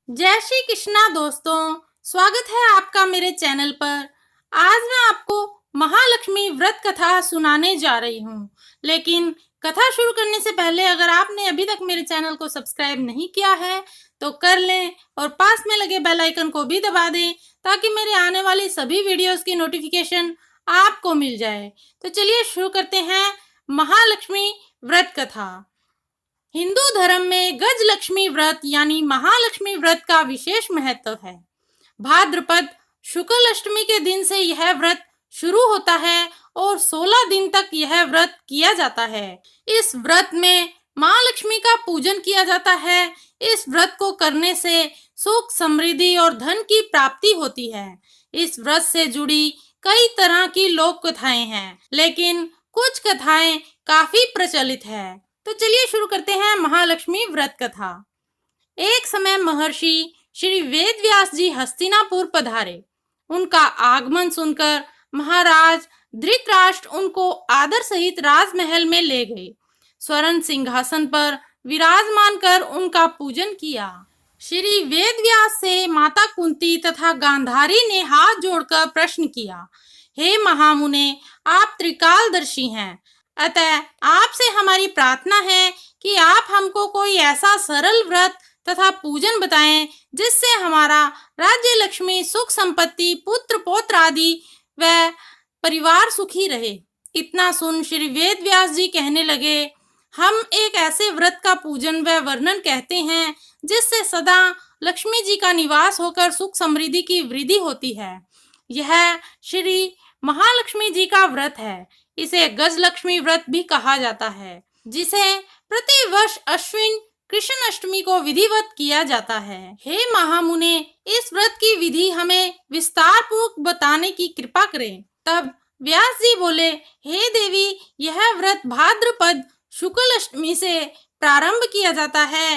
जय श्री कृष्णा दोस्तों, स्वागत है आपका मेरे चैनल पर। आज मैं आपको महालक्ष्मी व्रत कथा सुनाने जा रही हूँ। लेकिन कथा शुरू करने से पहले अगर आपने अभी तक मेरे चैनल को सब्सक्राइब नहीं किया है तो कर लें और पास में लगे बेल आइकन को भी दबा दें ताकि मेरे आने वाली सभी वीडियोस की नोटिफिकेशन आपको मिल जाए। तो चलिए शुरू करते हैं महालक्ष्मी व्रत कथा। हिंदू धर्म में गज लक्ष्मी व्रत यानी महालक्ष्मी व्रत का विशेष महत्व है। भाद्रपद शुक्ल अष्टमी के दिन से यह व्रत शुरू होता है और 16 दिन तक यह व्रत किया जाता है। इस व्रत में माँ लक्ष्मी का पूजन किया जाता है। इस व्रत को करने से सुख, समृद्धि और धन की प्राप्ति होती है। इस व्रत से जुड़ी कई तरह की लोक कथाएं हैं, लेकिन कुछ कथाएं काफी प्रचलित है। तो चलिए शुरू करते हैं महालक्ष्मी व्रत कथा। एक समय महर्षि श्री वेद व्यास जी हस्तिनापुर पधारे। उनका आगमन सुनकर महाराज धृतराष्ट्र उनको आदर सहित राजमहल में ले गए। स्वर्ण सिंहासन पर विराजमान कर उनका पूजन किया। श्री वेद व्यास से माता कुंती तथा गांधारी ने हाथ जोड़कर प्रश्न किया, हे महामुने, आप त्रिकालदर्शी हैं, अतः आपसे हमारी प्रार्थना है कि आप हमको कोई ऐसा सरल व्रत तथा पूजन बताएं जिससे हमारा राज्य लक्ष्मी, सुख संपत्ति, पुत्र पौत्र आदि व परिवार सुखी रहे। इतना सुन श्री वेद व्यास जी कहने लगे, हम एक ऐसे व्रत का पूजन व वर्णन कहते हैं जिससे सदा लक्ष्मी जी का निवास होकर सुख समृद्धि की वृद्धि होती है। यह श्री महालक्ष्मी जी का व्रत है। इसे गज लक्ष्मी व्रत भी कहा जाता है, जिसे प्रति वर्ष अश्विन कृष्ण अष्टमी को विधिवत किया जाता है। हे महामुने, इस व्रत की विधि हमें विस्तार पूर्वक बताने की कृपा करें। तब व्यास जी बोले, हे देवी, यह व्रत भाद्रपद शुक्ल अष्टमी से प्रारंभ किया जाता है।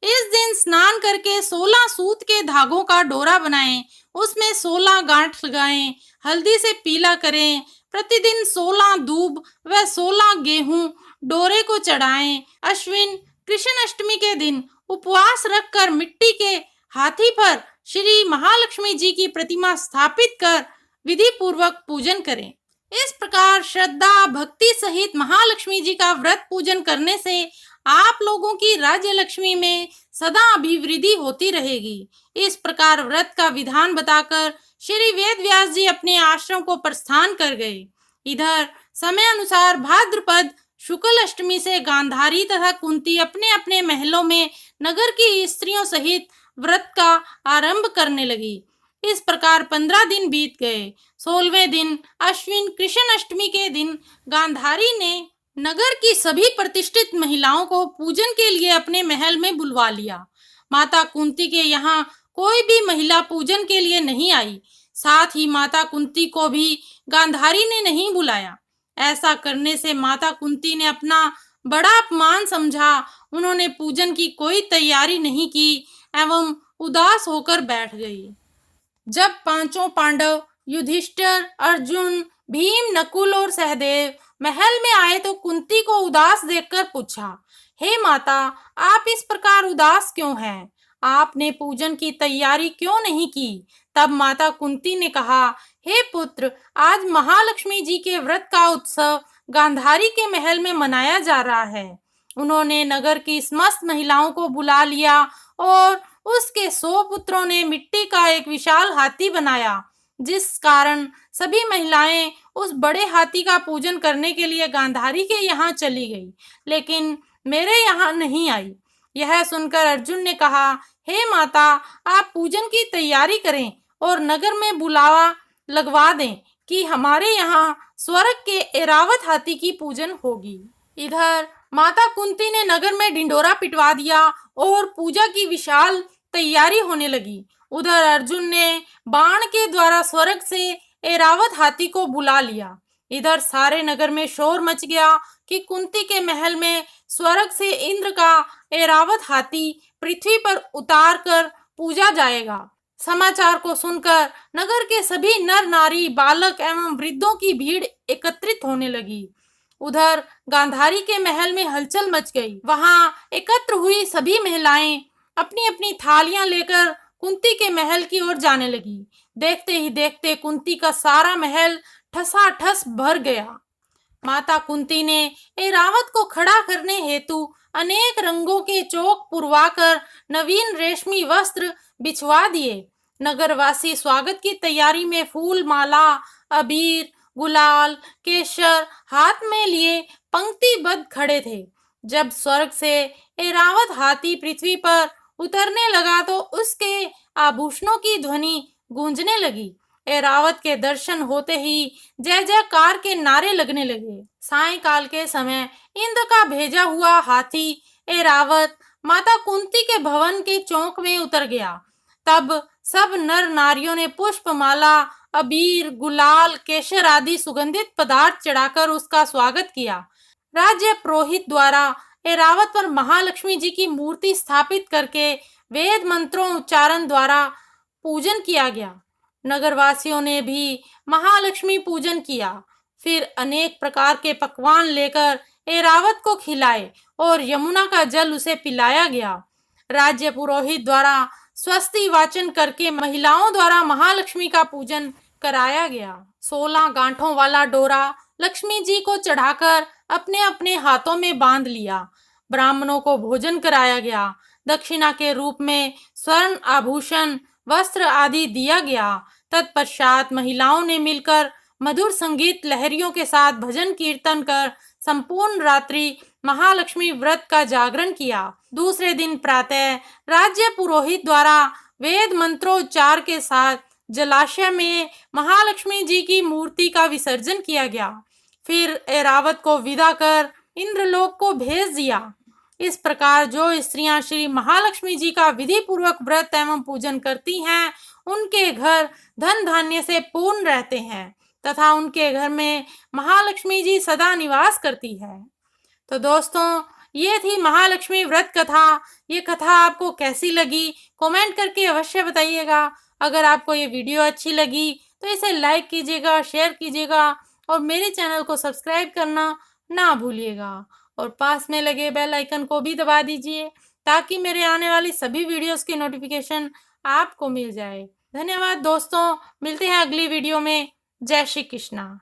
इस दिन स्नान करके 16 सूत के धागों का डोरा बनाएं, उसमें 16 गांठ लगाएं, हल्दी से पीला करें, प्रतिदिन 16 दूब व 16 गेहूं डोरे को चढ़ाएं। अश्विन कृष्ण अष्टमी के दिन उपवास रखकर मिट्टी के हाथी पर श्री महालक्ष्मी जी की प्रतिमा स्थापित कर विधि पूर्वक पूजन करें। इस प्रकार श्रद्धा भक्ति सहित महालक्ष्मी जी का व्रत पूजन करने से आप लोगों की राज्य लक्ष्मी में सदा अभिवृद्धि होती रहेगी। इस प्रकार व्रत का विधान बताकर श्री वेद व्यास जी अपने आश्रम को प्रस्थान कर गए। इधर समय अनुसार भाद्रपद शुक्ल अष्टमी से गांधारी तथा कुंती अपने अपने महलों में नगर की स्त्रियों सहित व्रत का आरंभ करने लगी। इस प्रकार 15 दिन बीत गए। 16वें दिन अश्विन कृष्ण अष्टमी के दिन गांधारी ने नगर की सभी प्रतिष्ठित महिलाओं को पूजन के लिए अपने महल में बुलवा लिया। माता कुंती के यहाँ कोई भी महिला पूजन के लिए नहीं आई। साथ ही माता कुंती को भी गांधारी ने नहीं बुलाया। ऐसा करने से माता कुंती ने अपना बड़ा अपमान समझा। उन्होंने पूजन की कोई तैयारी नहीं की एवं उदास होकर बैठ गई। जब पांचों पांडव युधिष्ठिर, अर्जुन, भीम, नकुल और सहदेव महल में आए तो कुंती को उदास देखकर पूछा, हे माता, आप इस प्रकार उदास क्यों हैं? आपने पूजन की तैयारी क्यों नहीं की? तब माता कुंती ने कहा, हे पुत्र, आज महालक्ष्मी जी के व्रत का उत्सव गांधारी के महल में मनाया जा रहा है। उन्होंने नगर की समस्त महिलाओं को बुला लिया और उसके 100 पुत्रों ने मिट्टी का एक विशाल हाथी बनाया, जिस कारण सभी महिलाएं उस बड़े हाथी का पूजन करने के लिए गांधारी के यहाँ चली गई, लेकिन मेरे यहाँ नहीं आई। यह सुनकर अर्जुन ने कहा, हे माता, आप पूजन की तैयारी करें और नगर में बुलावा लगवा दें कि हमारे यहाँ स्वर्ग के ऐरावत हाथी की पूजन होगी। इधर माता कुंती ने नगर में ढिंडोरा पिटवा दिया और पूजा की विशाल तैयारी होने लगी। उधर अर्जुन ने बाण के द्वारा स्वर्ग से ऐरावत हाथी को बुला लिया। इधर सारे नगर में शोर मच गया कि कुंती के महल में स्वर्ग से इंद्र का ऐरावत हाथी पृथ्वी पर उतार कर पूजा जाएगा। समाचार को सुनकर नगर के सभी नर नारी, बालक एवं वृद्धों की भीड़ एकत्रित होने लगी। उधर गांधारी के महल में हलचल मच गई। वहां एकत्र हुई सभी महिलाएं अपनी अपनी थालियां लेकर कुंती के महल की ओर जाने लगी। देखते ही देखते कुंती का सारा महल ठसाठस भर गया। माता कुंती ने ऐरावत को खड़ा करने हेतु अनेक रंगों के चौक पुरवाकर नवीन रेशमी वस्त्र बिछवा दिए। नगरवासी स्वागत की तैयारी में फूल माला, अबीर, गुलाल, केसर हाथ में लिए पंक्तिबद्ध खड़े थे। जब स्वर्ग से ऐरावत हाथी पृथ्वी पर उतरने लगा तो उसके आभूषणों की ध्वनि गूंजने लगी। ऐरावत के दर्शन होते ही जय जयकार के नारे लगने लगे। सायंकाल के समय इंद्र का भेजा हुआ हाथी ऐरावत माता कुंती के भवन के चौक में उतर गया। तब सब नर नारियों ने पुष्पमाला, अबीर, गुलाल, केसर आदि सुगंधित पदार्थ चढ़ाकर उसका स्वागत किया। राज्य पुरोहित द्वारा ऐरावत पर महालक्ष्मी जी की मूर्ति स्थापित करके वेद मंत्रों उच्चारण द्वारा पूजन किया गया। नगरवासियों ने भी महालक्ष्मी पूजन किया। फिर अनेक प्रकार के पकवान लेकर ऐरावत को खिलाए और यमुना का जल उसे पिलाया गया। राज्य पुरोहित द्वारा स्वस्ति वाचन करके महिलाओं द्वारा महालक्ष्मी का पूजन कराया गया। 16 गांठों वाला डोरा लक्ष्मी जी को चढ़ाकर अपने अपने हाथों में बांध लिया। ब्राह्मणों को भोजन कराया गया। दक्षिणा के रूप में स्वर्ण आभूषण, वस्त्र आदि दिया गया। तत्पश्चात महिलाओं ने मिलकर मधुर संगीत लहरियों के साथ भजन कीर्तन कर संपूर्ण रात्रि महालक्ष्मी व्रत का जागरण किया। दूसरे दिन प्रातः राज्य पुरोहित द्वारा वेद मंत्रोच्चार के साथ जलाशय में महालक्ष्मी जी की मूर्ति का विसर्जन किया गया। फिर ऐरावत को विदा कर इंद्रलोक को भेज दिया। इस प्रकार जो स्त्रियां श्री महालक्ष्मी जी का विधि पूर्वक व्रत एवं पूजन करती हैं, उनके घर धन धान्य से पूर्ण रहते हैं तथा उनके घर में महालक्ष्मी जी सदा निवास करती है। तो दोस्तों, ये थी महालक्ष्मी व्रत कथा। ये कथा आपको कैसी लगी कमेंट करके अवश्य बताइएगा। अगर आपको ये वीडियो अच्छी लगी तो इसे लाइक कीजिएगा, शेयर कीजिएगा और मेरे चैनल को सब्सक्राइब करना ना भूलिएगा और पास में लगे बेल आइकन को भी दबा दीजिए ताकि मेरे आने वाली सभी वीडियोस की नोटिफिकेशन आपको मिल जाए। धन्यवाद दोस्तों, मिलते हैं अगली वीडियो में। जय श्री कृष्णा।